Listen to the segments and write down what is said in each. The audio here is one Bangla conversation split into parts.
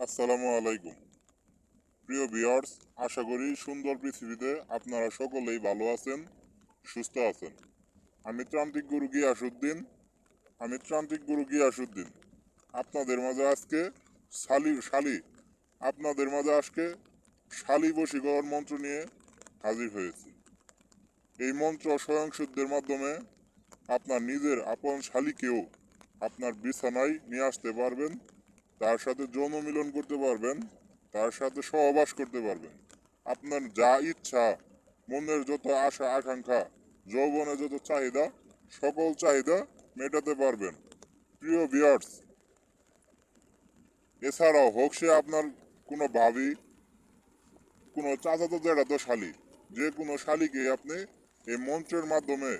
আসসালামু আলাইকুম প্রিয় ভিউয়ার্স, আশা করি সুন্দর পৃথিবীতে আপনারা সকলেই ভালো আছেন, সুস্থ আছেন। আমি ত্রান্তিক গুরু গিয়াসুদ্দিন আপনাদের মাঝে আজকে শালি আপনাদের মাঝে আজকে শালি বশীকরণ মন্ত্র নিয়ে হাজির হয়েছি। এই মন্ত্র স্বয়ংসিদ্ধের মাধ্যমে আপনার নিজের আপন শালিকেও আপনার বিছানায় নিয়ে আসতে পারবেন, তার সাথে যৌন মিলন করতে পারবেন, তার সাথে সহবাস করতে পারবেন। আপনার যা ইচ্ছা, মনের যত আশা আকাঙ্ক্ষা, যৌবনের যত চাহিদা, সকল চাহিদা মেটাতে পারবেন। প্রিয় ভিউয়ার্স, এছাড়াও হোক সে আপনার কোনো ভাবি, কোনো চাচাতো জ্যাঠাতো শালি, যে কোনো শালিকে আপনি এই মন্ত্রের মাধ্যমে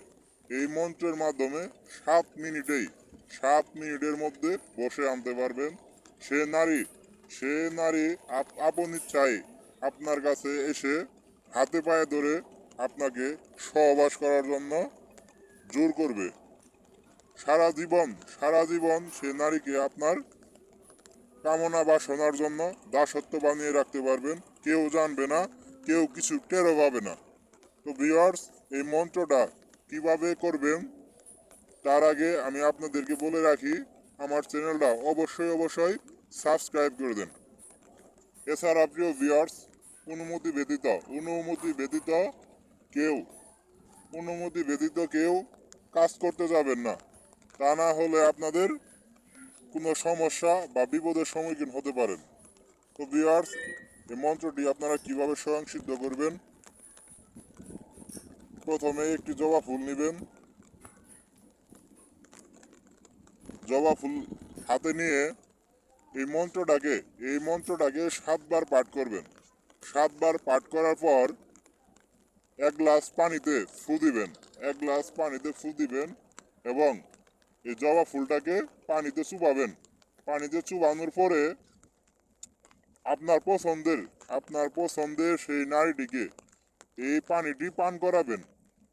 7 মিনিটের মধ্যে বসে আনতে পারবেন। সে নারী আপন ইচ্ছায় আপনার কাছে এসে হাতে পায়ে ধরে আপনাকে সহবাস করার জন্য জোর করবে। সারা জীবন সে নারীকে আপনার কামনা বাসনার জন্য দাসত্ব বানিয়ে রাখতে পারবেন। কেউ জানবে না, কেউ কিছু টেরও পাবে না। তো ভিউয়ার্স, এই মন্ত্রটা কিভাবে করবেন তার আগে আমি আপনাদেরকে বলে রাখি, আমার চ্যানেলটা অবশ্যই সাবস্ক্রাইব করে দেন। এছাড়া প্রিয় ভিউয়ার্স, কেউ অনুমতি ব্যতীত কেউ কাজ করতে যাবেন না, তা না হলে আপনাদের কোনো সমস্যা বা বিপদের সম্মুখীন হতে পারেন। তো ভিউয়ার্স, এই মন্ত্রটি আপনারা কিভাবে স্বয়ংসিদ্ধ করবেন, প্রথমে একটি জবা ফুল নেবেন। জবা ফুল হাতে নিয়ে এই মন্ত্রটাকে 7বার পাঠ করবেন। 7বার পাঠ করার পর এক গ্লাস পানিতে ফু দিবেন এবং এই জবা ফুলটাকে পানিতে চুবাবেন। পানিতে চুবানোর পরে আপনার পছন্দের সেই নারীটিকে এই পানিটি পান করাবেন।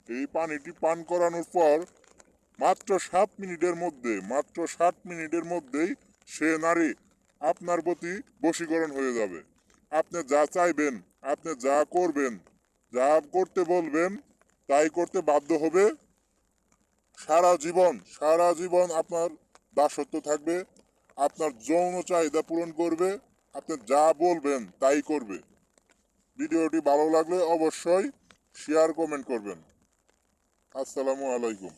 এই পানিটি পান করানোর পর মাত্র 7 মিনিটের মধ্যেই সে নারী আপনার প্রতি বশীকরণ হয়ে যাবে। আপনি যা চাইবেন, আপনি যা করবেন, যা করতে বলবেন তাই করতে বাধ্য হবে। সারা জীবন আপনার দাসত্ব থাকবে, আপনার যৌন চাহিদা পূরণ করবে, আপনি যা বলবেন তাই করবে। ভিডিওটি ভালো লাগলে অবশ্যই শেয়ার কমেন্ট করবেন। আসসালামু আলাইকুম।